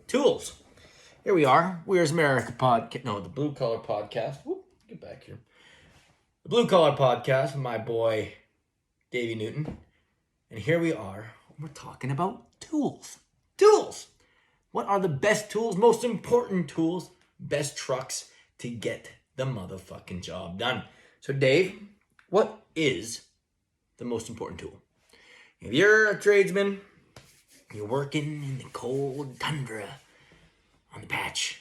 Tools. Here we are. Where's America podcast? No, the Blue Collar Podcast. Whoop, get back here. The Blue Collar Podcast with my boy, Dave Newton. And here we are. We're talking about tools. Tools. What are the best tools, most important tools, best trucks to get the motherfucking job done? So, Dave, what is the most important tool? If you're a tradesman, you're working in the cold tundra on the patch,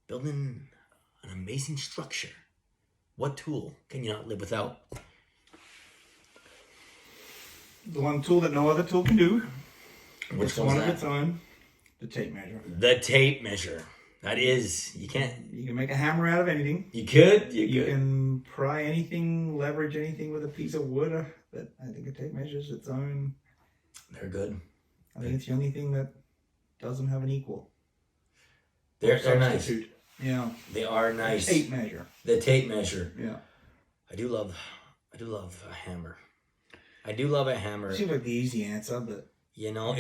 building an amazing structure, what tool can you not live without? The one tool that no other tool can do. Which one one's of its own. The tape measure. The tape measure. That is, you can't. You can make a hammer out of anything. You could. You can pry anything, leverage anything with a piece of wood. But I think a tape measure is its own. They're good. I think it's the only thing that doesn't have an equal. They're nice. Yeah. They are nice. Tape measure. The tape measure. Yeah. I do love a hammer. I do love a hammer. It seems like the easy answer, but you know,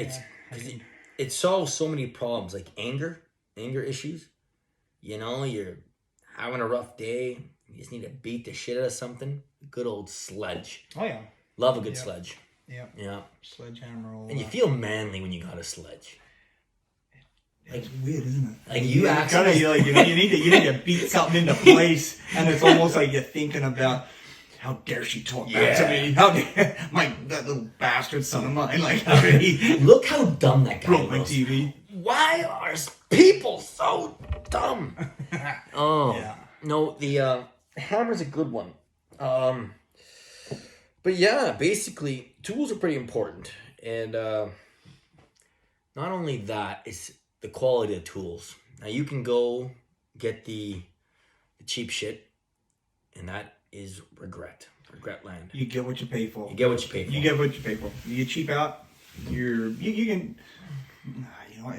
it solves so many problems, like anger issues. You know, you're having a rough day, you just need to beat the shit out of something. Good old sledge. oh yeah, Love a good sledge. yeah, Yeah. sledgehammer. And you feel manly when you got a sledge. It's weird, isn't it? Like you actually, you need to beat something into place, and it's almost like you're thinking about. How dare she talk back to me? How dare that little bastard son of mine? Like, how did he look how dumb that guy broke my was. TV? Why are people so dumb? Oh yeah. No, the hammer's a good one. But yeah, basically, tools are pretty important, and not only that, it's the quality of tools. Now you can go get the cheap shit, and that is regret land. You get what you pay for. You get what you pay for. You get what you pay for. You cheap out. You can. You know,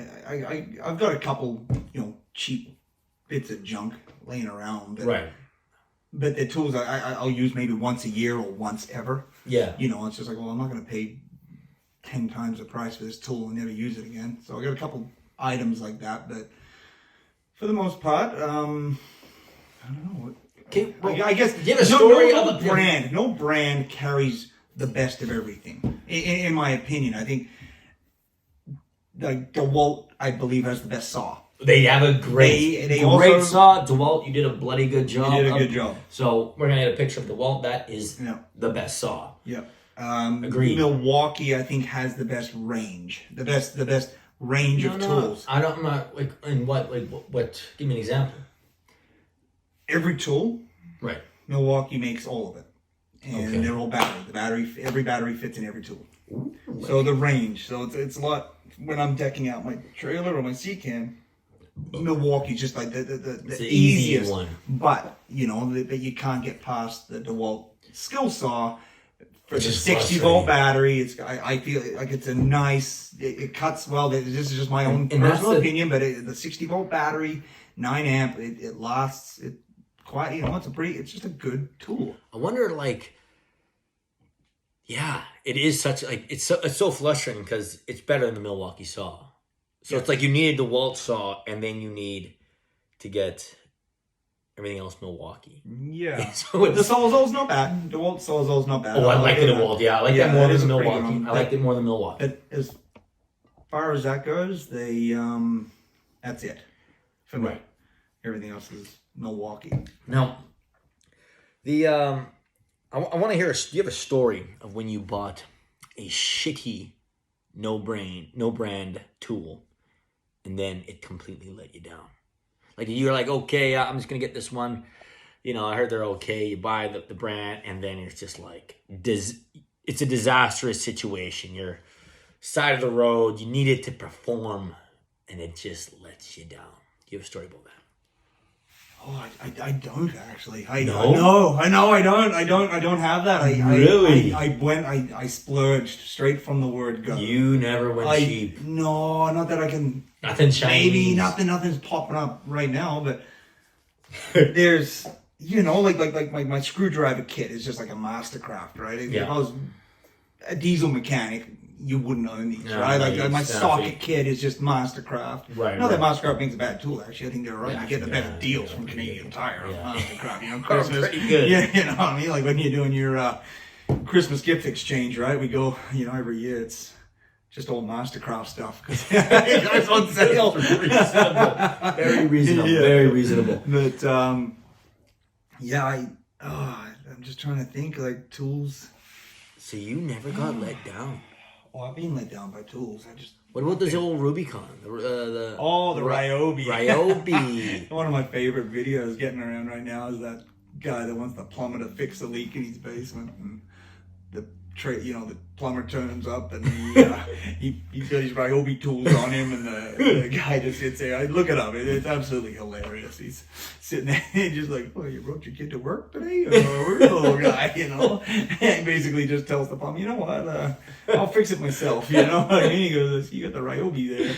I've got a couple cheap bits of junk laying around. Right. But the tools I'll use maybe once a year or once ever. Yeah. You know, it's just like, well, I'm not going to pay 10 times the price for this tool and never use it again. So I got a couple items like that, but for the most part, I don't know. Okay, well, I guess give a story of a brand. No brand carries the best of everything, in my opinion. I think like DeWalt, I believe, has the best saw. They have a great saw. DeWalt, you did a bloody good job. You did a good job. So we're gonna get a picture of DeWalt. That is the best saw. Yeah. Agreed. Milwaukee, I think, has the best range. The best range of tools. I'm not like in what give me an example. Every tool, right? Milwaukee makes all of it, and they're all battery. Every battery fits in every tool. Ooh, so the range, so it's a lot. When I'm decking out my trailer or my C-Cam, Milwaukee's just like the easiest one. But that you can't get past the DeWalt skill saw for the 60-volt battery. I feel like it's a nice. It cuts well. This is just my own personal opinion, but the 60-volt battery, 9 amp, it lasts. It quite. It's just a good tool. I wonder, it is such it's so frustrating because it's better than the Milwaukee saw. So it's like you needed the DeWalt saw, and then you need to get everything else Milwaukee. Yeah. So the Sawzall's not bad. DeWalt Sawzall's not bad. Oh, I like the DeWalt. Yeah, I like that more than the Milwaukee. I liked it more than Milwaukee. As far as that goes, that's it for me. Right. Everything else is Milwaukee. Now, I want to hear. Do you have a story of when you bought a shitty, no brand tool, and then it completely let you down? Like you're like, okay, I'm just gonna get this one. I heard they're okay. You buy the brand, and then it's just like it's a disastrous situation. You're side of the road. You need it to perform, and it just lets you down. Do you have a story about that? Oh, I don't actually. I don't have that. Really? I splurged straight from the word go. You never went cheap. No, not that I can. Nothing Chinese. Maybe nothing's popping up right now, but there's like my screwdriver kit is just like a mastercraft, right? If I was a diesel mechanic, you wouldn't own these, No, right? Like no, my it's not socket kit is just Mastercraft. Right, Not that right. Mastercraft makes a bad tool, actually. I think they're right. Yeah, You get the yeah, better deals yeah, from Canadian Tire yeah. on Mastercraft. You know, That's Christmas. pretty good. Yeah, you know what I mean? Like when you're doing your Christmas gift exchange, right? We go, you know, every year it's just old Mastercraft stuff because it's on sale. Very reasonable. Yeah. Very reasonable. But yeah, I'm just trying to think like tools. So you never got let down. Oh, I've been let down by tools. What about this old Rubicon? The Ryobi. Ryobi. One of my favorite videos getting around right now is that guy that wants the plumber to fix a leak in his basement, and the plumber turns up and he's got his Ryobi tools on him, and the guy just sits there. I look it up. It's absolutely hilarious. He's sitting there and just like, "Oh, you brought your kid to work today?" Or the little guy, you know, and basically just tells the plumber, "You know what? I'll fix it myself." You know what I mean? He goes, "You got the Ryobi there."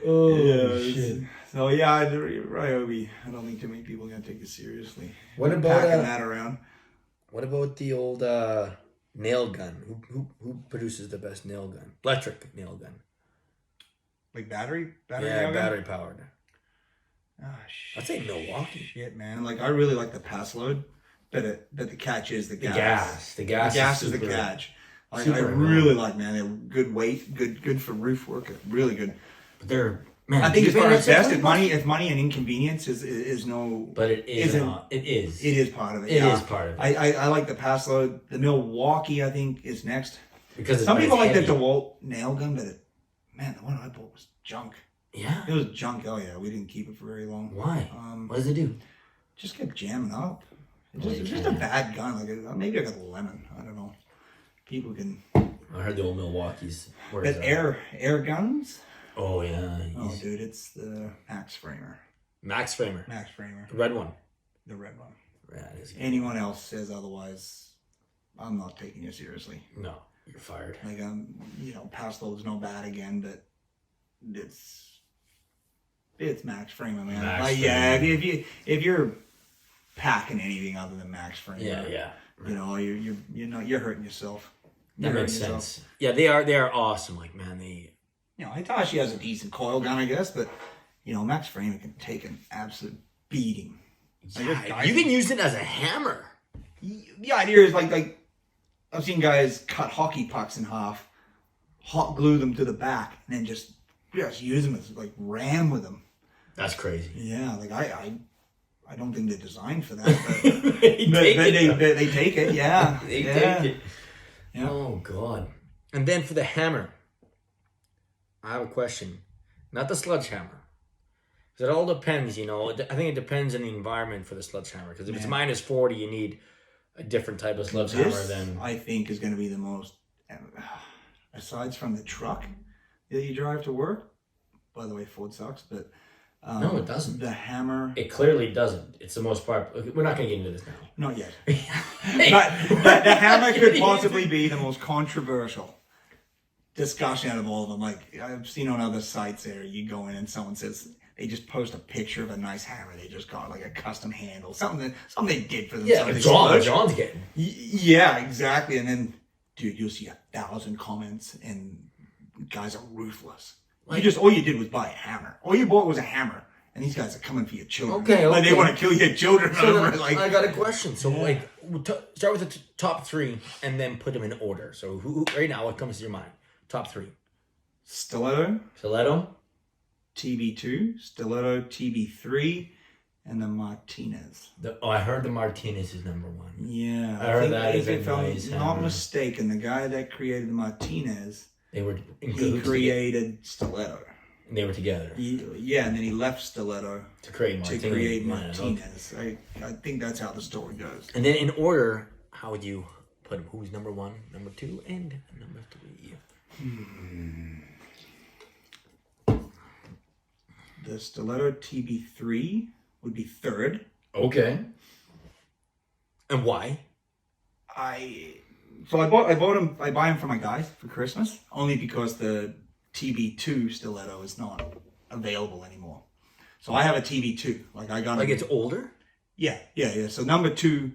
Oh, yeah, shit. So yeah, Ryobi. I don't think too many people are gonna take it seriously. What about packing that around? What about the old nail gun? Who produces the best nail gun? Electric nail gun. Like battery? Yeah, battery powered. Ah, I'd say Milwaukee. Shit, man. Like I really like the pass load, but the catch is the gas. The gas. The gas is the super- catch. Like, I super really like, man. They're good weight, good for roof work. Really good. But they're man. I think as far as best, $20 if money and inconvenience is no. But it isn't. not. It is. It is part of it. It yeah. is part of it. I like the pass load. The Milwaukee, I think, is next. Because Some people like the heavy. DeWalt nail gun, but man, the one I bought was junk. Yeah. It was junk. Oh yeah, we didn't keep it for very long. Why? What does it do? Just kept jamming up. Oh, It's just a bad gun. Like maybe I got the lemon. I don't know. People can. I heard the old Milwaukee's. But air guns. Oh yeah. Oh dude, it's the Max Framer. Max Framer. Max Framer. The red one. The red one. Yeah, it is. Anyone else says otherwise, I'm not taking you seriously. No, you're fired. Like pass load's no bad again, but it's Max Framer, man. Max like, yeah, if you're packing anything other than Max Framer, Yeah. you know, you're hurting yourself. That makes sense. Yeah, they are awesome. Like man, Hitachi has a decent coil gun, I guess, but Max Framer can take an absolute beating. Yeah, you can use it as a hammer. The idea is like I've seen guys cut hockey pucks in half, hot glue them to the back, and then just use them as like ram with them. That's crazy. Yeah, like I don't think they're designed for that, but They take they take it. Yeah, They yeah. take it. Yeah. Oh god. And then for the hammer, I have a question. Not the sledgehammer. Because it all depends, I think it depends on the environment for the sledgehammer. Because if it's minus 40, you need a different type of sledgehammer This, than. I think, is going to be the most. Aside from the truck that you drive to work. By the way, Ford sucks, but. No, it doesn't. The hammer. It clearly doesn't. It's the most part. We're not going to get into this now. Not yet. But the hammer could possibly be the most controversial discussion out of all of them. Like I've seen on other sites there, you go in and someone says they just post a picture of a nice hammer they just got, like a custom handle, something they did for themselves. Yeah, John's getting. Yeah, exactly. And then, dude, you'll see 1,000 comments, and guys are ruthless. All you did was buy a hammer. All you bought was a hammer, and these guys are coming for your children. Okay. Like they want to kill your children. So I I got a question. So we'll start with the top three, and then put them in order. So who right now? What comes to your mind? Top three. Stiletto, TB2, Stiletto TB3, and the Martinez. I heard the Martinez is number one. Yeah, I heard that is a if I'm nice not hammer. mistaken, the guy that created the Martinez, They were in he cahoots created Stiletto. and they were together Yeah, and then he left Stiletto to create Martinez. to create Yeah, Martinez. I think that's how the story goes. And then in order, how would you put them? Who's number one, number two, and number three? The Stiletto TB3 would be third. Okay. And why? I buy him for my guys for Christmas, only because the TB2 Stiletto is not available anymore. So I have a TB2. Like I got Like it's older? Yeah. So number two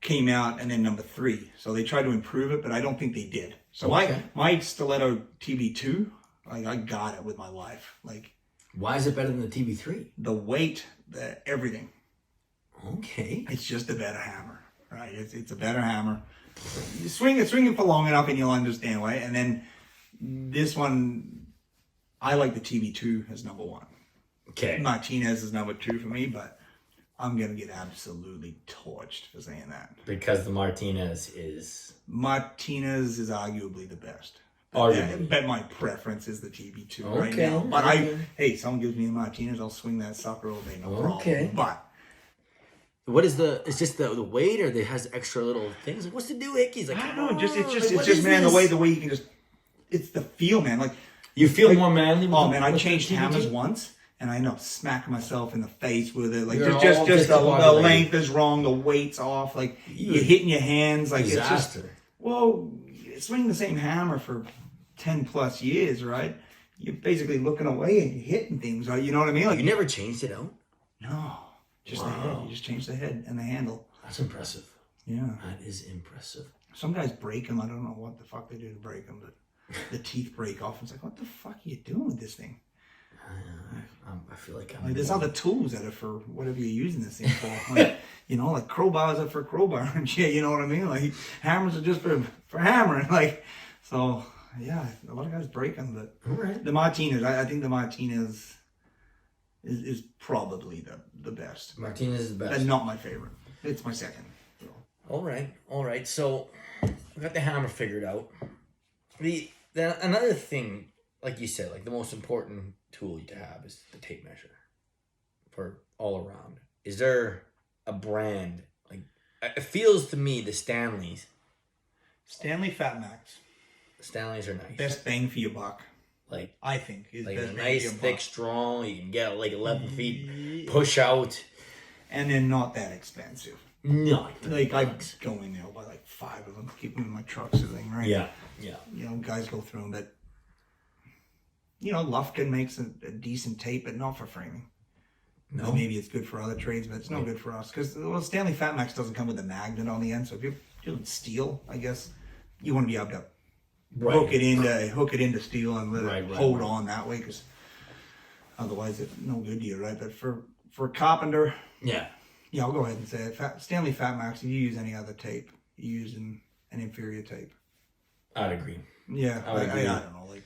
came out, and then number 3. So they tried to improve it, but I don't think they did. So Okay. my Stiletto TB2, like I got it with my life. Like, why is it better than the TB3? the weight, everything. Okay. It's just a better hammer, right? It's a better hammer. You swing it for long enough, and you'll understand why. And then this one, I like the TB2 as number 1. Okay. Martinez is number 2 for me, but I'm gonna get absolutely torched for saying that. Because the Martinez is Martinez is arguably the best. Arguably. But my preference is the TB2 right Okay, now. But okay. hey, someone gives me a Martinez, I'll swing that sucker all day, no Okay. problem. But what is it's just the weight, or it has extra little things? Like, what's to do, Icky's like, I don't know, come it's on, just like, what is man, this? the way you can just, it's the feel, man. Like, You feel more manly. With oh the- man, I with the changed TB2? hammers once, and I end up smacking myself in the face with it. Like, You're all just the discombobulated. length is wrong, the weight's off. Like, you're hitting your hands. Like, Disaster. it's just, well, swinging the same hammer for 10 plus years, right? You're basically looking away and you're hitting things, right? You know what I mean? Like, You never changed it out? no, just the Wow. head. You just change the head and the handle. That's impressive. Yeah. That is impressive. Some guys break them. I don't know what the fuck they do to break them, but the teeth break off. It's like, what the fuck are you doing with this thing? I feel like I'm... Like, there's other tools that are for whatever you're using this thing for. Like, you know, like crowbars are for crowbar and shit. You know what I mean? Like, hammers are just for hammering. Like, so yeah, a lot of guys break them, but All right. the Martinez, I think the Martinez is probably the best. Martinez is the best. And not my favorite. It's my second. So. All right. So we got the hammer figured out. Another thing, like you said, like the most important tool to have is the tape measure for all around. Is there a brand, like, it feels to me the Stanleys Fat Max. are nice. Best bang for your buck, Like I think. Is a best bang nice, for your thick, buck. strong. You can get like 11 feet, push out. And they're not that expensive. No, Like, I go in there, buy like 5 of them, keep them in my truck, sort of thing, right? yeah. You know, guys go through them, but, you know, Lufkin makes a decent tape, but not for framing. No. Well, maybe it's good for other trades, but it's no good for us. Because, well, Stanley Fat Max doesn't come with a magnet on the end, so if you're doing steel, I guess, you want to be able to hook it into steel and let it hold on that way, because otherwise it's no good to you, right? But for a carpenter, Yeah. I'll go ahead and say it. Stanley Fat Max, if you use any other tape, you're using an inferior tape. I'd agree. Yeah, I would agree. I don't know. Like,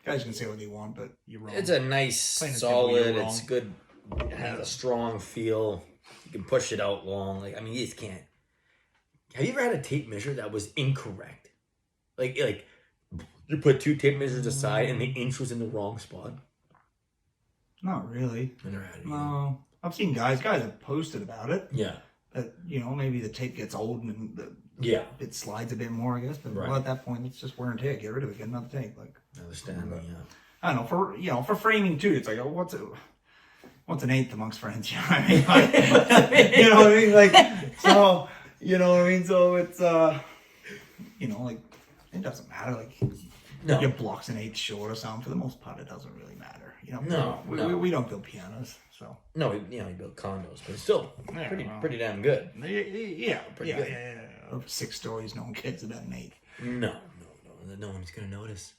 guys can say what they want, but you're wrong. It's a nice, Plain and simple, solid. you're It's wrong. good. It has a strong feel. You can push it out long. Like, I mean, you just can't. Have you ever had a tape measure that was incorrect? Like you put 2 tape measures aside and the inch was in the wrong spot. Not really. I never had it. No, I've seen guys have posted about it. Yeah. That, you know, maybe the tape gets old and Yeah. it slides a bit more, I guess. But well, at that point, it's just wear and tear. Get rid of it. Get another tape. Like, I understand. Yeah. I don't know, for framing too. It's like, oh, what's an eighth amongst friends? You know what I mean? Like, you know what I mean? Like, so, you know what I mean? So it's you know, like, it doesn't matter. Like, No. your block's an eighth short or something. For the most part, it doesn't really matter. You know, No. we don't build pianos, so. No, you build condos, but it's still pretty damn good. Yeah, Pretty yeah, good. yeah. 6 stories, no one cares about an 8. No one's gonna notice.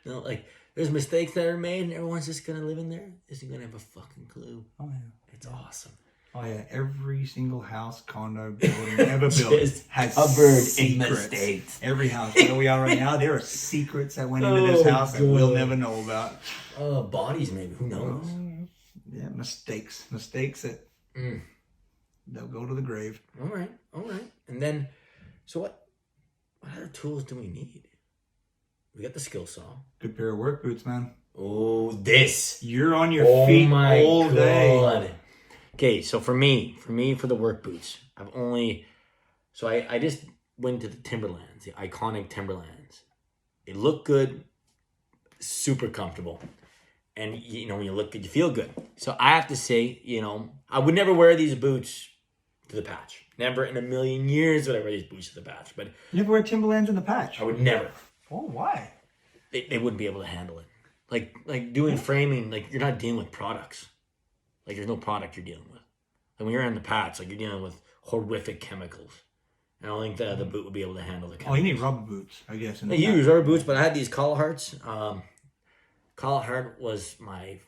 No, like, there's mistakes that are made and everyone's just gonna live in there. Isn't gonna have a fucking clue. Oh yeah, It's awesome. oh yeah. Every single house, condo, building ever built Just has covered in secrets. mistakes. Every house where we are right now, there are secrets that went into this house that we'll never know about. Bodies maybe. Who knows? Yeah, mistakes that they'll go to the grave. All right. And then, so what other tools do we need? We got the skill saw. Good pair of work boots, man. Oh, this. You're on your feet all day. Okay, so for the work boots, I just went to the Timberlands, the iconic Timberlands. They look good, super comfortable. And, you know, when you look good, you feel good. So I have to say, you know, I would never wear these boots to the patch. Never in a million years would I wear these boots to the patch. But You never wear Timberlands in the patch. I would never. Oh, why? They wouldn't be able to handle it. Like doing framing, like, you're not dealing with products. Like, there's no product you're dealing with. And when you're in the patch, like, you're dealing with horrific chemicals. I don't think the boot would be able to handle the Oh, you chemicals. need rubber boots, I guess. You use rubber boots, but I had these Collarharts. Collarhart was my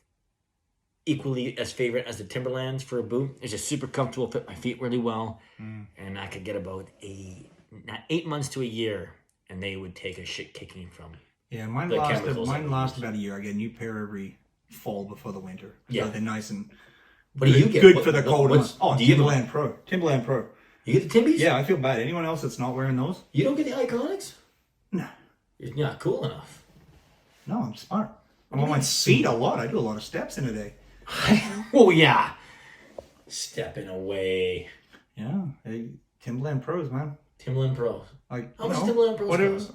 equally as favorite as the Timberlands for a boot. It's just super comfortable, fit my feet really well, and I could get about 8 months to a year, and they would take a shit kicking from. Yeah, mine last about a year. I get a new pair every fall before the winter. Yeah, so they're nice and what do you get? Good for the cold ones. Oh, do you Timberland Pro. Timberland Pro. You get the Timbies? Yeah, I feel bad. Anyone else that's not wearing those? You don't get the Iconics? No. You're not cool enough. No, I'm smart. I'm on my feet a lot. I do a lot of steps in a day. Oh, yeah. Stepping away. Yeah. Hey, Timberland Pros, man. Timberland Pros. Like, how much Timberland Pros cost?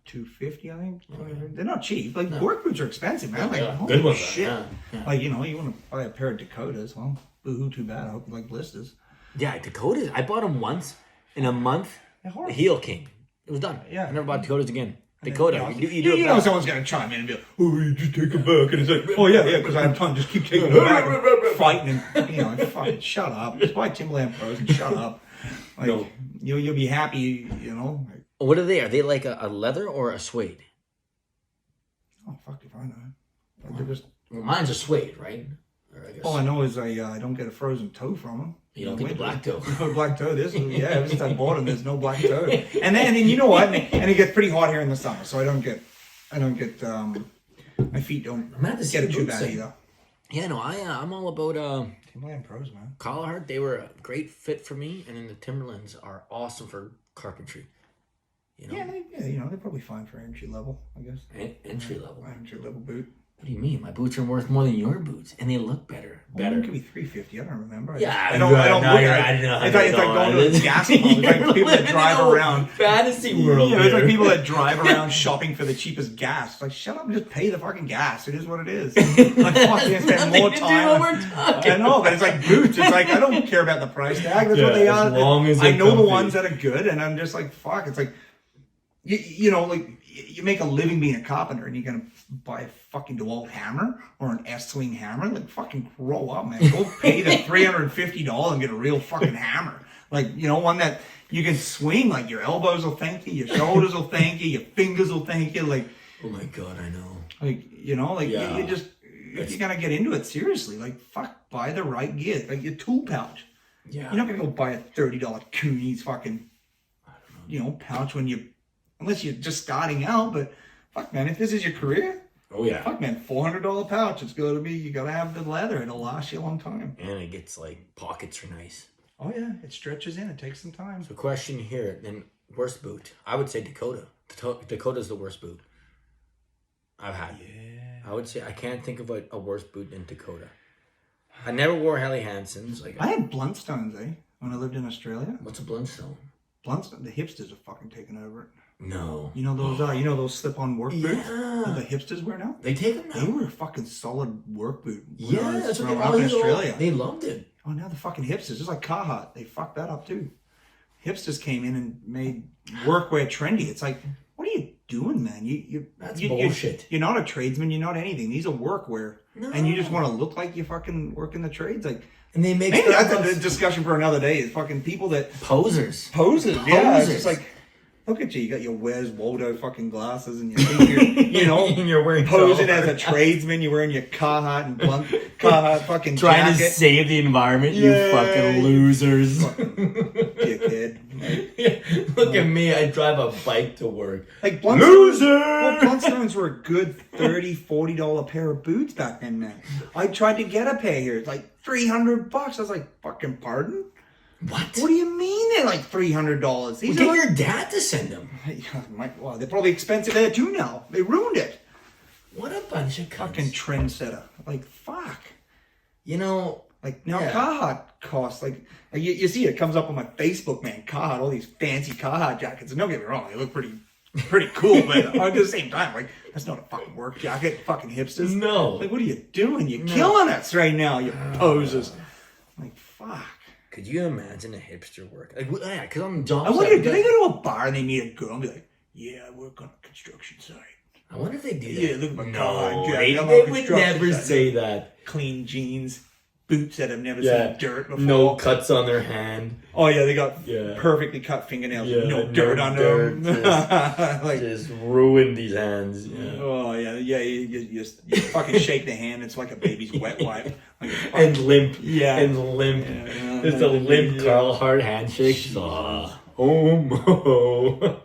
$250, I think. They're not cheap. Like, work boots are expensive, man. Like, yeah. holy Good ones. shit. Yeah. Like, you know, you want to buy a pair of Dakotas. Well, boo-hoo, too bad. I hope you like blisters. Yeah, Dakotas. I bought them once. In a month, the heel came. It was done. Yeah. I never bought Dakotas again. Dakota. You know someone's going to chime in and be like, oh, you just take them back. And it's like, oh, yeah, because I have time. Just keep taking them back and fighting. And, you know, fucking shut up. Just buy Timberland Pros and shut up. Like, No. You'll be happy, you know. Like, what are they? Are they like a leather or a suede? oh, fuck if I know. Like, they're just... Well, mine's a suede, right? Or I guess. All I know is I don't get a frozen toe from them. You don't get the black toe. No black toe. Ever since I bought them, there's no black toe. And then you know what? And it gets pretty hot here in the summer, so I don't get my feet don't get it too bad either. Yeah, no, I'm all about Timberland Pros, man. Collarhart. They were a great fit for me, and then the Timberlands are awesome for carpentry. You know? Yeah, you know, they're probably fine for entry level, I guess. Entry level. Entry level boot. What do you mean? My boots are worth more than your boots, and they look better. Well, it could be $350. I don't remember. Yeah, I don't look at it. It's like going to the gas pump. It's like people that drive around. Fantasy world. Yeah, it's like people that drive around shopping for the cheapest gas. It's like, shut up and just pay the fucking gas. It is what it is. Like, fuck, you spend more time. I know, but it's like boots. It's like, I don't care about the price tag. That's what they are. As long as I know the ones that are good, and I'm just like, fuck. It's like, you know, like, you make a living being a carpenter, and you're gonna buy a fucking DeWalt hammer or an S-swing hammer. Like, fucking grow up, man. Go pay the $350 and get a real fucking hammer. Like, you know, one that you can swing. Like, your elbows will thank you, your shoulders will thank you, your fingers will thank you. Like, oh my god, I know. Like, you know, like you just if you're gonna get into it seriously, like, fuck, buy the right gear. Like your tool pouch. Yeah. You're not gonna go buy a $30 Cooney's fucking, you know, pouch when you. Unless you're just starting out, but fuck, man, if this is your career, oh yeah, fuck, man, $400 pouch. It's gonna be, you gotta have the leather. It'll last you a long time. And it gets like pockets are nice. Oh yeah, it stretches in. It takes some time. So, question here, then worst boot? I would say Dakota. Dakota's the worst boot I've had. Yeah. I would say I can't think of a worse boot than Dakota. I never wore Helly Hansen's. Like I had Bluntstones, when I lived in Australia. What's a Bluntstone? Bluntstone. The hipsters are fucking taking over it. No. You know those slip-on work boots that the hipsters wear now? They take them now. They were a fucking solid work boot. Yeah, that's what up in Australia. They loved it. Oh, now the fucking hipsters, just like Carhartt, they fucked that up too. Hipsters came in and made workwear trendy. It's like, what are you doing, man? That's bullshit. You're not a tradesman. You're not anything. These are workwear, and you just want to look like you fucking work in the trades, like. And they make. Maybe that's a discussion for another day. Is fucking people that posers. Yeah, it's just like. Look at you! You got your Where's Waldo fucking glasses, and you're wearing posing as a tradesman. You're wearing your Carhartt and Carhartt fucking trying jacket. to save the environment. You fucking losers! Dickhead. Yeah, look at me! I drive a bike to work. Like loser. Well, Blundstones were a good $30, $40 pair of boots back then, man. I tried to get a pair here. It's like $300. I was like, fucking pardon. What? What do you mean they're like $300? Well, get your dad to send them. Well, they're probably expensive there too now. They ruined it. What a bunch of cunts. Fucking trendsetter. Like, fuck. You know, like now Carhartt costs like you see it comes up on my Facebook, man. Carhartt, all these fancy Carhartt jackets. And don't get me wrong, they look pretty cool, but at the same time, like, that's not a fucking work jacket. Fucking hipsters. No. Like, what are you doing? You're killing us right now, you posers. Like, fuck. Could you imagine a hipster work? Like, yeah, because I'm job. I wonder, do they go to a bar and they meet a girl and be like, "Yeah, I work on a construction site." I wonder if they do that. Yeah, look at my car. They would never say that. Clean jeans. boots that have never seen dirt before. No cuts on their hand. Oh yeah, they got perfectly cut fingernails. No dirt under them. Just ruined these hands. Yeah. Oh yeah. You fucking shake the hand. It's like a baby's wet wipe. And limp. Yeah. And limp. It's a limp Carl Hart handshake. Oh mo.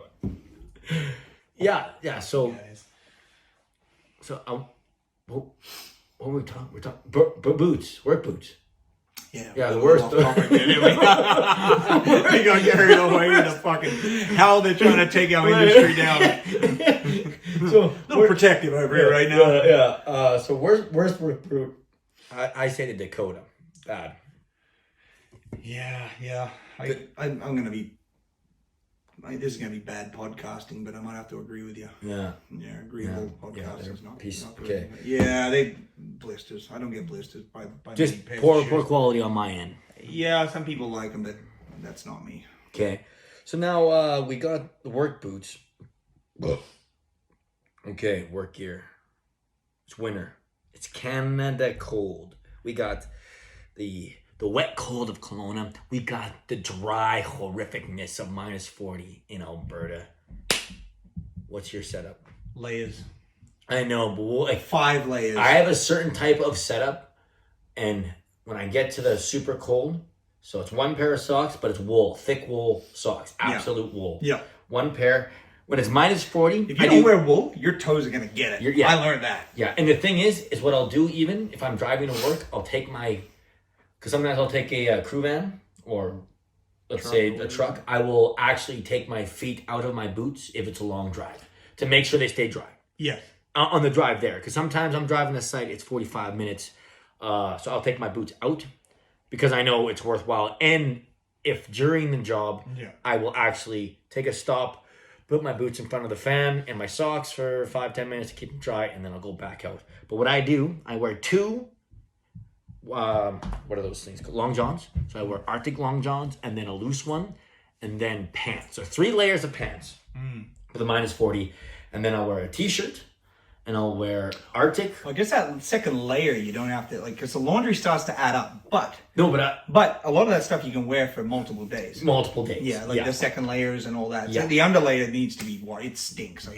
Yeah. So what were we talking? We're talking boots, work boots. Yeah, the worst. We're gonna get carried away with the fucking how they're trying to take our industry down. So a little protective over here right now. So worst work boot. I say the Dakota. Bad. Yeah. I'm gonna be. This is gonna be bad podcasting, but I might have to agree with you. Yeah. Agreeable podcasting is not good. Okay. Yeah, they blisters. I don't get blisters by just poor quality on my end. Yeah, some people like them, but that's not me. Okay, so now we got the work boots. Okay, work gear. It's winter. It's Canada cold. We got the wet cold of Kelowna. We got the dry horrificness of -40 in Alberta. What's your setup? Layers. I know, but like 5 layers. I have a certain type of setup, and when I get to the super cold, so it's 1 pair of socks, but it's wool, thick wool socks, absolute wool. Yeah. 1 pair. When it's -40, if you don't wear wool, your toes are gonna get it. I learned that. Yeah, and the thing is what I'll do, even if I'm driving to work, I'll take because sometimes I'll take a crew van or let's say a truck. I will actually take my feet out of my boots if it's a long drive to make sure they stay dry. Yeah. On the drive there, because sometimes I'm driving the site, it's 45 minutes. So I'll take my boots out because I know it's worthwhile. And if during the job, I will actually take a stop, put my boots in front of the fan and my socks for 5-10 minutes to keep them dry, and then I'll go back out. But what I do, I wear 2, what are those things called? Long johns. So I wear Arctic long johns and then a loose one and then pants. So 3 layers of pants for the -40. And then I'll wear a t-shirt and I'll wear Arctic. Well, I guess that second layer you don't have to because the laundry starts to add up. But a lot of that stuff you can wear for multiple days. Yeah, the second layers and all that. So the underlayer needs to be white. It stinks. So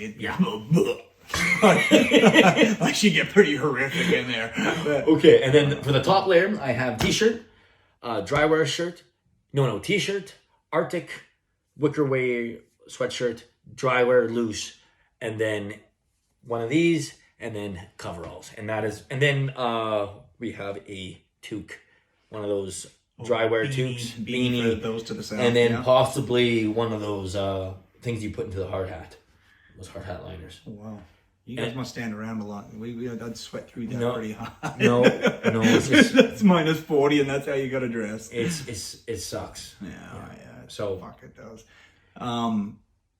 like you get pretty horrific in there. Okay, and then for the top layer, I have t-shirt, dry wear shirt, t-shirt, Arctic, wicker way sweatshirt, dry wear loose, and then one of these, and then coveralls, and then we have a toque, one of those dry wear toques, beanie, those to the side, and then possibly one of those things you put into the hard hat, those hard hat liners. Oh, wow. You guys must stand around a lot. I'd sweat through that pretty hard. No, it's just, that's -40, and that's how you got to dress. It sucks. Yeah. So fuck it does.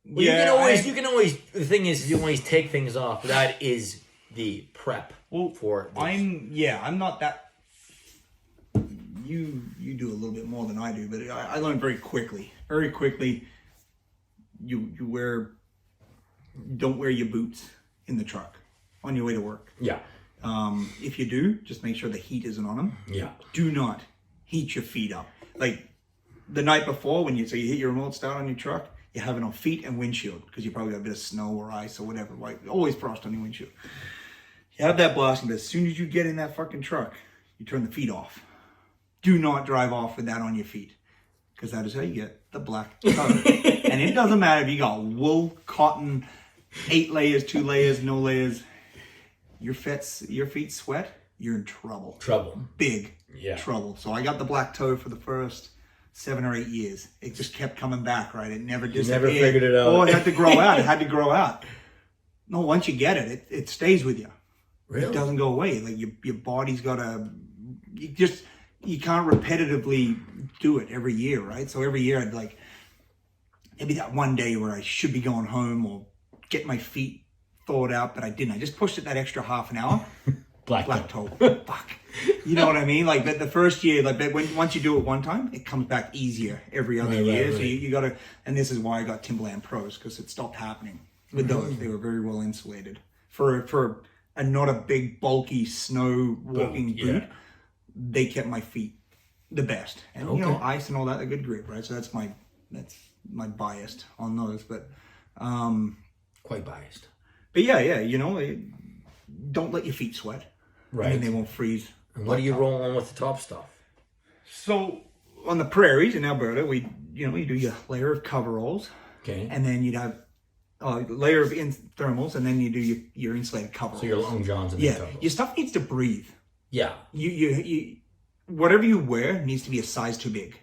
You can always. The thing is, you can always take things off. That is the prep for. This. I'm not that. You do a little bit more than I do, but I learned very quickly. Don't wear your boots in the truck on your way to work. Yeah. If you do, just make sure the heat isn't on them. Yeah. Do not heat your feet up. Like the night before you hit your remote start on your truck, you have it on feet and windshield because you probably got a bit of snow or ice or whatever. Right? Always frost on your windshield. You have that blasting, but as soon as you get in that fucking truck, you turn the feet off. Do not drive off with that on your feet because that is how you get the black color. And it doesn't matter if you got wool, cotton, 8 layers, 2 layers, no layers. Your feet sweat, you're in trouble. Big trouble. So I got the black toe for the first 7 or 8 years. It just kept coming back, right? It never disappeared. You never figured it out. Oh, it had to grow out. It had to grow out. No, once you get it, it stays with you. Really? It doesn't go away. Like your body's got to, you can't repetitively do it every year, right? So every year I'd maybe that one day where I should be going home or get my feet thawed out, but I didn't. I just pushed it that extra half an hour. Black toe. Fuck. You know what I mean? Like the first year, once you do it one time, it comes back easier every other year. Right. So you got to, and this is why I got Timberland Pros, because it stopped happening with those. They were very well insulated for not a big bulky snow walking boot. they kept my feet the best. And ice and all that, a good grip, right? So that's my bias on those, but quite biased. But yeah, don't let your feet sweat. Right. And they won't freeze. And what are you rolling with the top stuff? So on the prairies in Alberta, you do your layer of coveralls. Okay. And then you'd have a layer of thermals, and then you do your insulated coveralls. So your long johns and your stuff needs to breathe. Yeah. You whatever you wear needs to be a size too big.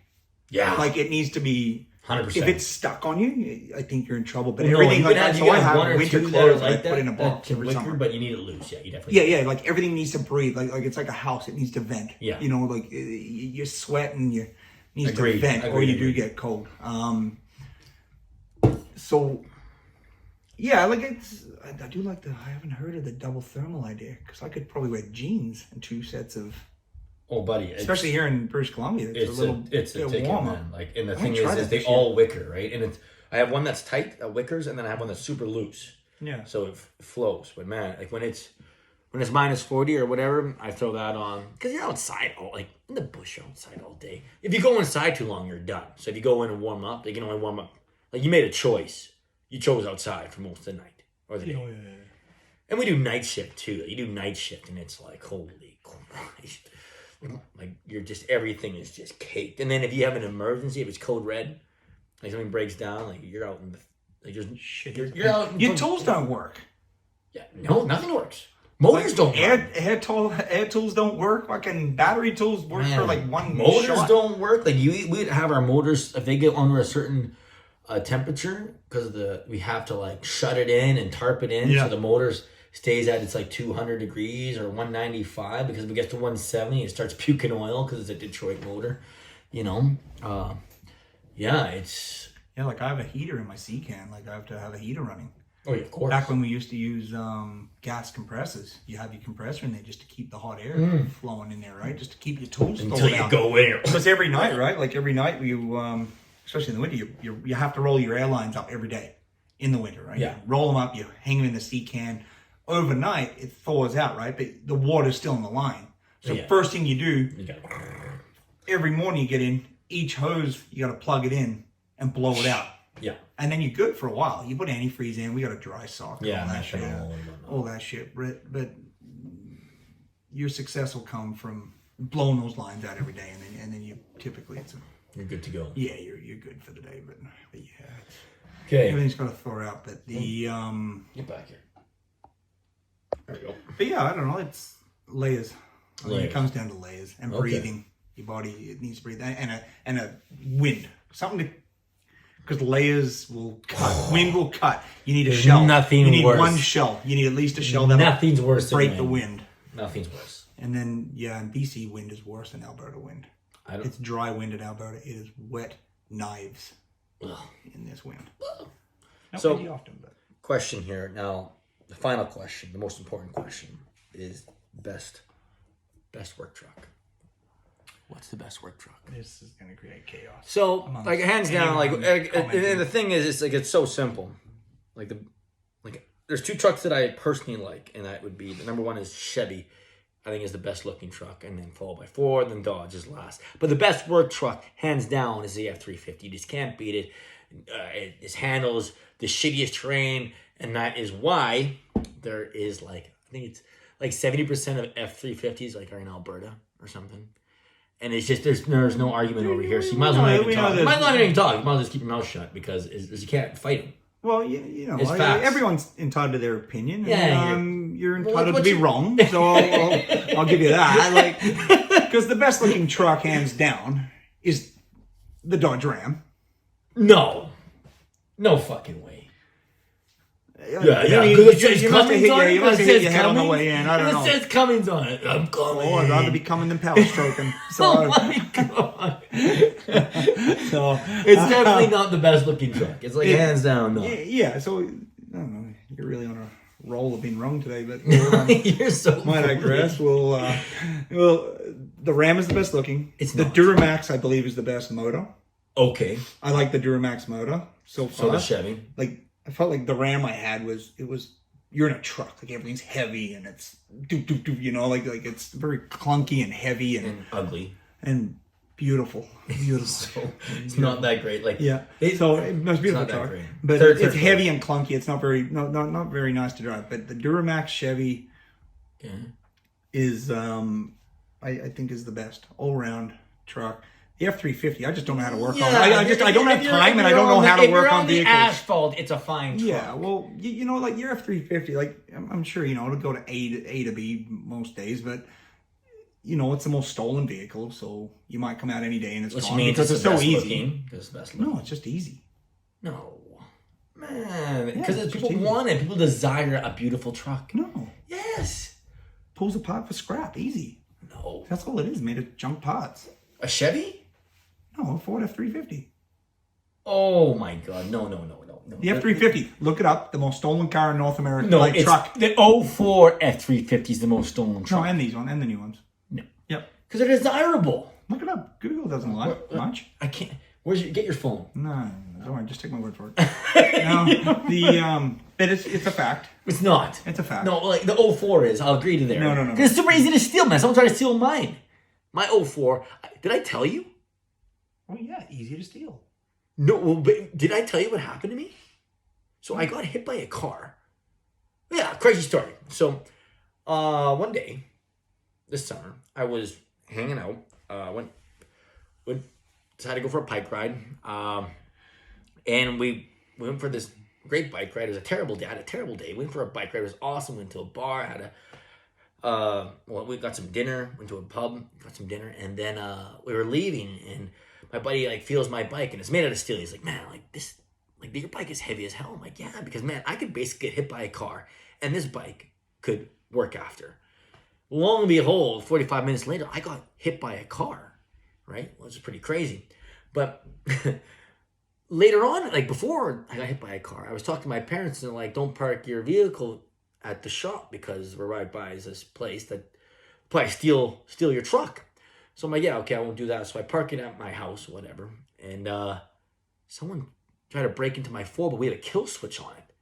Yeah. Like it needs to be 100%. If it's stuck on you, I think you're in trouble. But well, everything no, like that, so I have one or winter two clothes like I put in a box every summer. But you need it loose. Yeah, you definitely. Yeah, like everything needs to breathe. Like it's like a house; it needs to vent. Yeah. Like you sweat and you needs to vent, or you do get cold. So. Yeah, like I do like I haven't heard of the double thermal idea, because I could probably wear jeans and 2 sets of. Oh, buddy! Especially here in British Columbia, it's a ticket, warmer. Man. Like, and the thing is they all wicker, right? And I have one that's tight, that wickers, and then I have one that's super loose. Yeah. So it flows. But man, like when it's minus 40 or whatever, I throw that on, because you're outside in the bush, you're outside all day. If you go inside too long, you're done. So if you go in and warm up, you can only warm up. Like, you made a choice. You chose outside for most of the night or the day. Yeah. And we do night shift too. You do night shift, and it's like, holy Christ. Like, everything is just caked. And then if you have an emergency, if it's code red, like something breaks down, like you're out in the, like just shit. You're out. Your tools don't work. Yeah, no, nothing works. Motors don't work. Air tools don't work. Fucking battery tools work for like one motors shot. Don't work. Like we'd have our motors, if they get under a certain temperature, because we have to like shut it in and tarp it in, so the motors stays at it's like 200 degrees or 195, because if it gets to 170 it starts puking oil, because it's a Detroit motor, like I have a heater in my C-can. Like I have to have a heater running. Oh yeah, of course. Back when we used to use gas compressors, you have your compressor in there just to keep the hot air flowing in there, right? Just to keep your tools until you go in. Because every night, right? Like every night you especially in the winter, you have to roll your airlines up every day in the winter, right? Yeah. You roll them up, you hang them in the C-can. Overnight, it thaws out, right? But the water's still in the line. So first thing you do, every morning you get in, each hose, you got to plug it in and blow it out. Yeah. And then you're good for a while. You put antifreeze in, we got a dry sock, all that shit. But your success will come from blowing those lines out every day, and then you typically you're good to go. Yeah, you're good for the day, but yeah. Okay. Everything's got to thaw out, but the get back here. There we go. But yeah, I don't know. It's layers. I mean, it comes down to layers and breathing. Your body, it needs to breathe, and a wind, something to. Because layers will cut, wind will cut. You need a shell. Nothing You need worse. one shell. You need at least a shell that nothing's worse break than the wind. Nothing's worse. And then in BC, wind is worse than Alberta wind. It's dry wind in Alberta. It is wet knives in this wind. Not so, pretty often, but question here now. The final question, the most important question, is best work truck. What's the best work truck? This is going to create chaos. So, like, hands down, and the thing is, it's so simple. Like there's 2 trucks that I personally like, and that would be, the number one is Chevy. I think is the best looking truck, and then followed by Ford, then Dodge is last. But the best work truck, hands down, is the F-350. You just can't beat it. It handles the shittiest terrain, and that is why there is I think it's 70% of F-350s are in Alberta or something. And it's just, there's no argument over here, so you might as well not even talk. You might not even talk. You might as well just keep your mouth shut, because you can't fight them. Well, everyone's entitled to their opinion. Yeah, you're entitled to be wrong, so I'll give you that. Because the best looking truck, hands down, is the Dodge Ram. No fucking way. You must have hit your head on the way in. I don't know. It says Cummins on it. I'm coming. Oh, I'd rather be coming than power stroking. Oh my god. So it's definitely not the best looking truck. It's hands down. No. Yeah. So I don't know. You're really on a roll of being wrong today, but you're so. Might I digress? Well, the Ram is the best looking. It's the Duramax, I believe, is the best motor. Okay. I like the Duramax motor so far. So the Chevy. I felt like the Ram I had was you're in a truck. Like everything's heavy and it's you know, like it's very clunky and heavy and ugly and beautiful. so it's not that great. Like so it must be a beautiful truck, but it's heavy and clunky. It's not very not very nice to drive. But the Duramax Chevy is I think is the best all around truck. The F-350, I just don't know how to work on it. I don't have time and I don't know how to work on vehicles. The asphalt, it's a fine truck. Yeah, well, you know, like your F-350, like I'm sure, you know, it'll go to A to B most days, but you know, it's the most stolen vehicle, so you might come out any day and it's gone because it's so easy. No, it's just easy. No. Man, because people want it. People desire a beautiful truck. No. Yes. Pulls apart for scrap, easy. No. That's all it is, made of junk parts. A Chevy? No, a Ford F-350. Oh my God! No. The F-350. Look it up. The most stolen car in North America. No, it's truck. The 04 F-350 is the most stolen truck. No, and these ones, and the new ones. No. Yep. Because they're desirable. Look it up. Google doesn't lie much. I can't. Get your phone? No, don't worry. Just take my word for it. No, but it's a fact. It's not. It's a fact. No, like the 04 is. I'll agree to there. No. Because it's super easy to steal, man. Someone tried to steal mine. My 04. Did I tell you? Oh yeah, easy to steal. No, well, but did I tell you what happened to me? So I got hit by a car. Yeah, crazy story. So one day this summer, I was hanging out. Decided to go for a bike ride. And we went for this great bike ride. It was a terrible day. I had a terrible day. We went for a bike ride. It was awesome. Went to a bar. Had we got some dinner. Went to a pub. Got some dinner, and then we were leaving. And my buddy like feels my bike, and it's made out of steel. He's like, man, like this, like your bike is heavy as hell. I'm like, yeah, because man, I could basically get hit by a car, and this bike could work after. Lo and behold, 45 minutes later, I got hit by a car. Right, well, it's pretty crazy, but. Later on, like before I got hit by a car, I was talking to my parents and they're like, don't park your vehicle at the shop because we're right by this place that probably steal your truck. So I'm like, yeah, okay, I won't do that. So I park it at my house, whatever. And someone tried to break into my Ford, but we had a kill switch on it.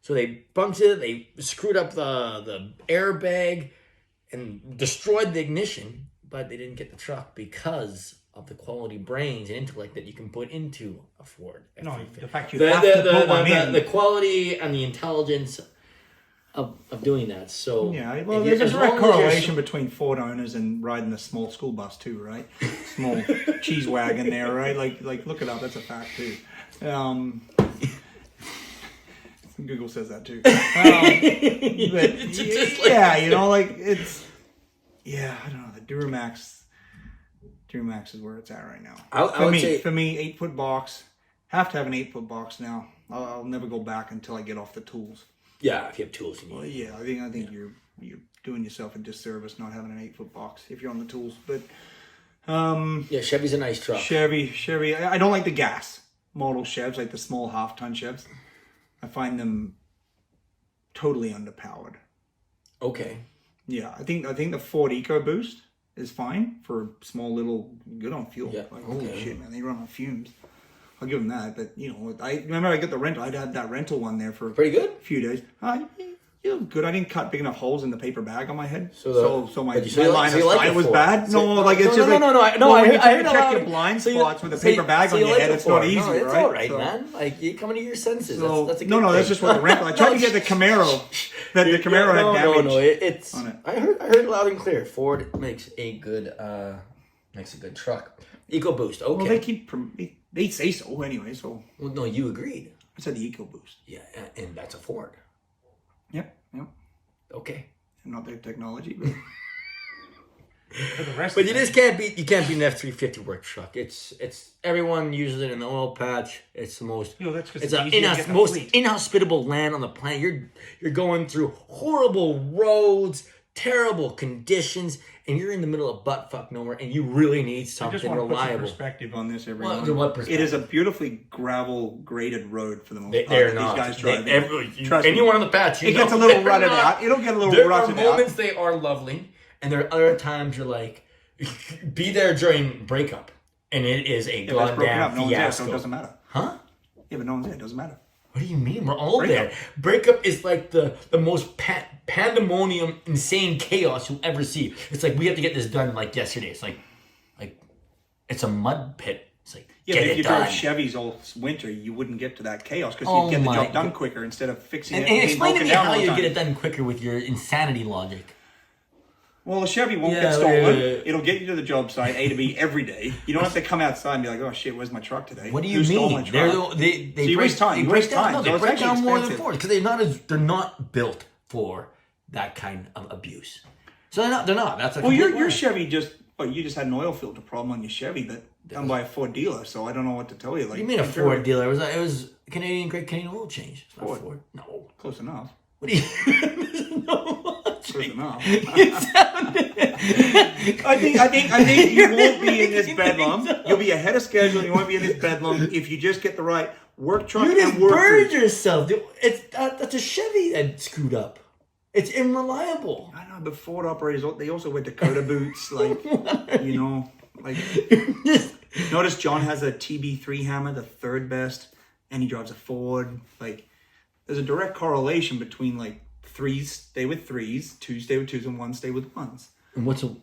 So they bumped it, they screwed up the airbag and destroyed the ignition, but they didn't get the truck because of the quality brains and intellect that you can put into a Ford. No, the fact you have to put one in. The quality and the intelligence of doing that. So yeah, well, there's a direct correlation between Ford owners and riding a small school bus too, right? Small cheese wagon there, right? Like look it up. That's a fact too. Google says that too. But, yeah, you know, like it's I don't know. The Duramax is where it's at right now. For me, 8-foot box. Have to have an 8-foot box now. I'll never go back until I get off the tools. Yeah, if you have tools. Well, yeah, I think you're doing yourself a disservice not having an 8-foot box if you're on the tools. But yeah, Chevy's a nice truck. Chevy. I don't like the gas model Chevs, like the small half-ton Chevs. I find them totally underpowered. Okay. Yeah, I think the Ford EcoBoost is fine for small little, good on fuel. Yeah. Like, holy shit, man, they run on fumes. I'll give them that. But, you know, I remember I got the rental. I'd had that rental one there for pretty good. A few days. Good. I didn't cut big enough holes in the paper bag on my head. So my line of sight was bad. No, like it's just I check your blind spots with a paper bag on your head. It's not easy, right? It's all right, man. Like you coming to your senses. That's a good thing. That's just what the rental. I tried to get the Camaro. The Camaro had damage. No, it's. I heard loud and clear. Ford makes a good truck. EcoBoost. Okay. Well, they say so anyway. So. Well, no, you agreed. I said the EcoBoost. Yeah, and that's a Ford. Yep. Okay. Not their technology, but for the rest. But you just can't beat an F-350 work truck. It's everyone uses it in the oil patch. It's the most. That's it's the most inhospitable land on the planet. You're going through horrible roads, terrible conditions, and you're in the middle of buttfuck nowhere, and you really need something reliable. Put some perspective on this, everyone. What perspective? It is a beautifully gravel graded road for the most part. They're not. These guys drive. Anyone on the patch, it gets a little rutted out. It'll get a little rutted out. There are moments they are lovely, and there are other times you're like, be there during breakup, and it is a goddamn fiasco. So it doesn't matter. Huh? Yeah, but no one's there. It doesn't matter. What do you mean? We're all Breakup. there. Breakup is like the most pandemonium, insane chaos you'll ever see. It's like, we have to get this done like yesterday. It's like it's a mud pit. It's like, Yeah, get but if it you done. drove Chevys all winter, you wouldn't get to that chaos because Oh you'd get the my job done God. quicker instead of fixing And it. being explain to broken me down how all the you time. get it done quicker with your insanity logic. Well, a Chevy won't Yeah, get stolen. yeah. It'll get you to the job site A to B every day. You don't have to come outside and be like, "Oh shit, where's my truck today?" What do you Who stole mean? my truck? They So you break, waste time. They You break waste down, time. No, So they it's break actually down more than expensive. Ford because they're not built for that kind of abuse. So they're not. That's a Well, complete your lie. Chevy you just had an oil filter problem on your Chevy that done by a Ford dealer. So I don't know what to tell you. Like, What do you mean a Ford dealer? It was Great Canadian Oil Change. It's not Ford. No. Close enough. What do you? No. Close enough. It sounded. I think you won't be in this bedlam. You'll be ahead of schedule. You won't be in this bedlam if you just get the right work truck You just and work burned boot. yourself. That's a Chevy that screwed up. It's unreliable. I know, but Ford operators, they also wear Dakota boots, like, you know, like, notice John has a TB3 hammer, the third best, and he drives a Ford. Like, there's a direct correlation between, like, threes stay with threes, twos stay with twos, and ones stay with ones. And what's a?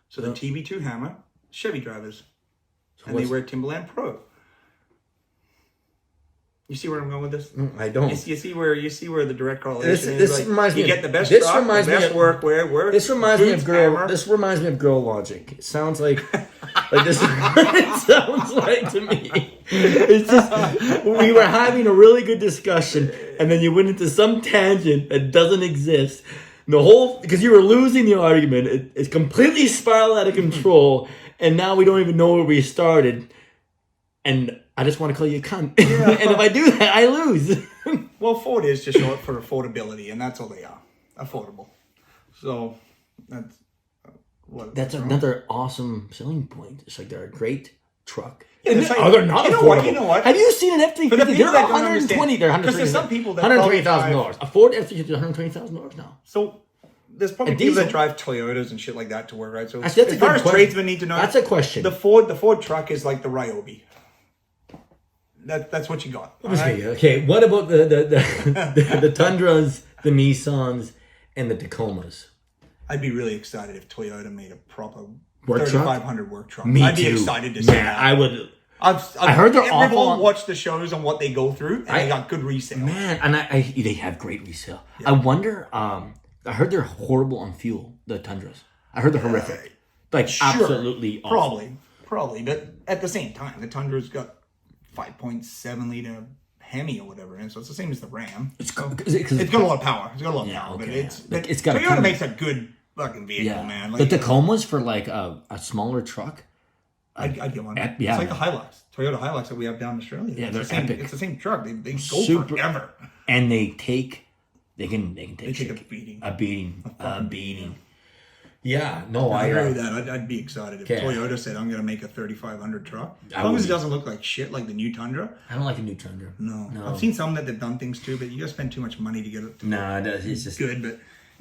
So the TB2 hammer, Chevy drivers, and what's- they wear Timberland Pro. You see where I'm going with this? I don't. You see where the direct correlation is. This Like, reminds me you of- get the best this truck, the reminds me best of- workwear. This reminds me of boots, girl. hammer. This reminds me of girl logic. It sounds like this. Is what it sounds like to me. It's just we were having a really good discussion, and then you went into some tangent that doesn't exist. And the whole because you were losing the argument. It's completely spiraled out of control, and now we don't even know where we started. And I just want to call you a cunt. And if I do that, I lose. Well, Ford is just short for affordability, and that's all they are. Affordable. So, that's what. That's what's wrong. another awesome selling point. It's like they're a great truck. Yeah, And it's like- they're not you know affordable. what, you know what? Have you seen an F-350? For the people They're that don't 120. They're understand. 'Cause there's some people that $120,000. A Ford F-350 is $120,000 now. So, there's probably And people diesel. that drive Toyotas and shit like that to work, right? So, Actually, that's as a far good as question. tradesmen need to know, That's a question. The Ford truck is like the Ryobi. That's what you got. all right? Okay, what about the Tundras, the Nissans, and the Tacomas? I'd be really excited if Toyota made a proper Work truck? 3500 work truck. Me I'd be too. excited to see Man, that. I would. I heard they're everyone awful on- watch the shows on what they go through, and they got good resale. Man, and they have great resale. I wonder. I heard they're horrible on fuel. The Tundras. I heard they're horrific. Like Sure, absolutely awful. probably, but at the same time, the Tundra's got 5.7 liter Hemi or whatever, and so it's the same as the Ram. It's It's got a lot of power. It's got a lot of Yeah, power, but okay, it's yeah. Like, it's got a Toyota ton of- makes a good fucking vehicle, Yeah, man. the Tacomas for like a smaller truck. I'd get one. Yeah, It's like the man. Hilux, Toyota Hilux that we have down in Australia. Yeah, it's they're the same. epic. It's the same truck. They go Super- forever. And they can take They take a beating. a beating. Yeah, no, I I agree with that. I'd be excited if Okay. Toyota said, "I'm going to make a 3500 truck." As I long as would it be. doesn't look like shit like the new Tundra. I don't like a new Tundra. No. I've seen some that they've done things too, but you got to spend too much money to get it to Nah, it's just good. But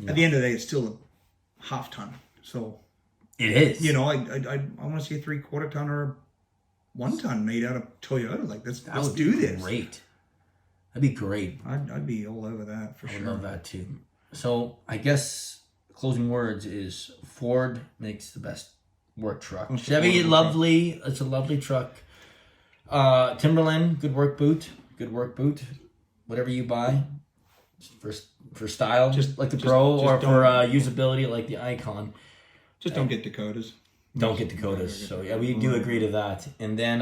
at the end of the day, it's still a half ton. So it is. you know, I want to see a 3/4 ton or a 1 ton made out of Toyota. Like let's would do be this. Great. That'd be great. I'd be all over that for I sure. would love that too. So I guess closing words is Ford makes the best work truck. Most Chevy, affordable lovely. It's a lovely truck. Timberland, good work boot. Whatever you buy, for style, Just- like the just- Pro, just or don't- for usability, like the Icon. Just don't get Dakotas. Don't get Dakotas. So yeah, we do agree to that. And then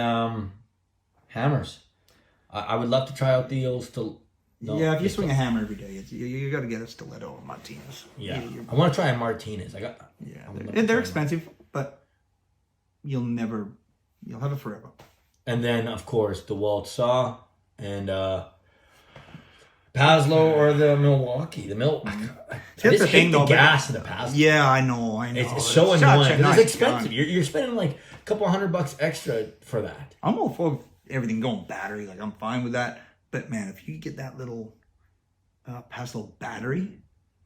hammers. I would love to try out the old still. No, Yeah, if you it's swing a hammer every day, you got to get a stiletto or Martinez. Yeah, I want to try a Martinez. I would love to They're try one. expensive, but you'll have it forever. And then, of course, the Walt Saw and Paslow or the Milwaukee. I That's just the hate thing, the though, but- gas in the Paslow. Yeah, I know. It's so such annoying. a 'Cause nice it's expensive. gun. You're spending like a couple $100 extra for that. I'm all for everything going battery. Like I'm fine with that. But man, if you get that little Paso battery,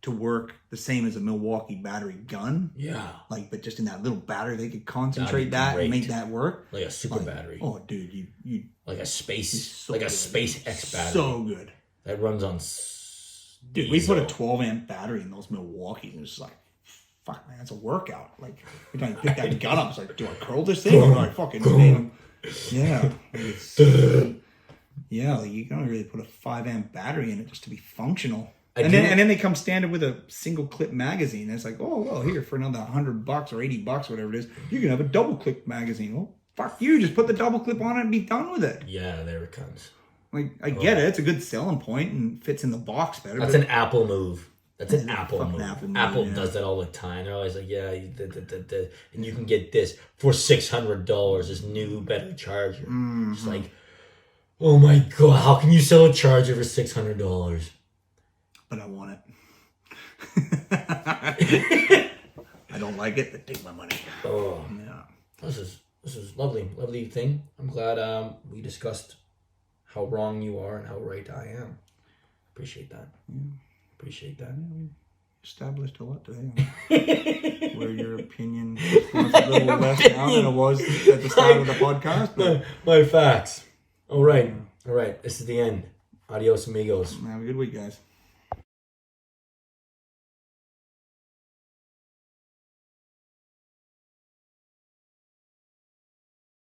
to work the same as a Milwaukee battery gun. Yeah. Like, but just in that little battery, they could concentrate That'd be that and great. make that work. Like a super battery. Oh, dude, you like a space, so like a good. SpaceX battery. So good. That runs on. Dude, we put a 12 amp battery in those Milwaukees, and it's just like, fuck, man, it's a workout. Like, every time you pick that gun up, it's like, do I curl this thing or do I fucking damn? Yeah. Like it's, yeah, like you can only really put a 5 amp battery in it just to be functional. And then they come standard with a single clip magazine. And it's like, oh, well, here for another $100 or $80, whatever it is, you can have a double clip magazine. Well, fuck you, just put the double clip on it and be done with it. Yeah, there it comes. Like, I get it. It's a good selling point and fits in the box better. That's an Apple move. That's an Apple move. Apple does that all the time. They're always like, yeah, and you can get this for $600, this new, better charger. Mm-hmm. It's like, oh my God, how can you sell a charger for $600? But I want it. I don't like it, but take my money. Oh, yeah. This is lovely thing. I'm glad we discussed how wrong you are and how right I am. Appreciate that. Yeah. Appreciate that. Yeah, we established a lot today. Where your opinion was a little less now than it was at the start of the podcast. But my facts. All right. This is the end. Adios, amigos. have a good week, guys.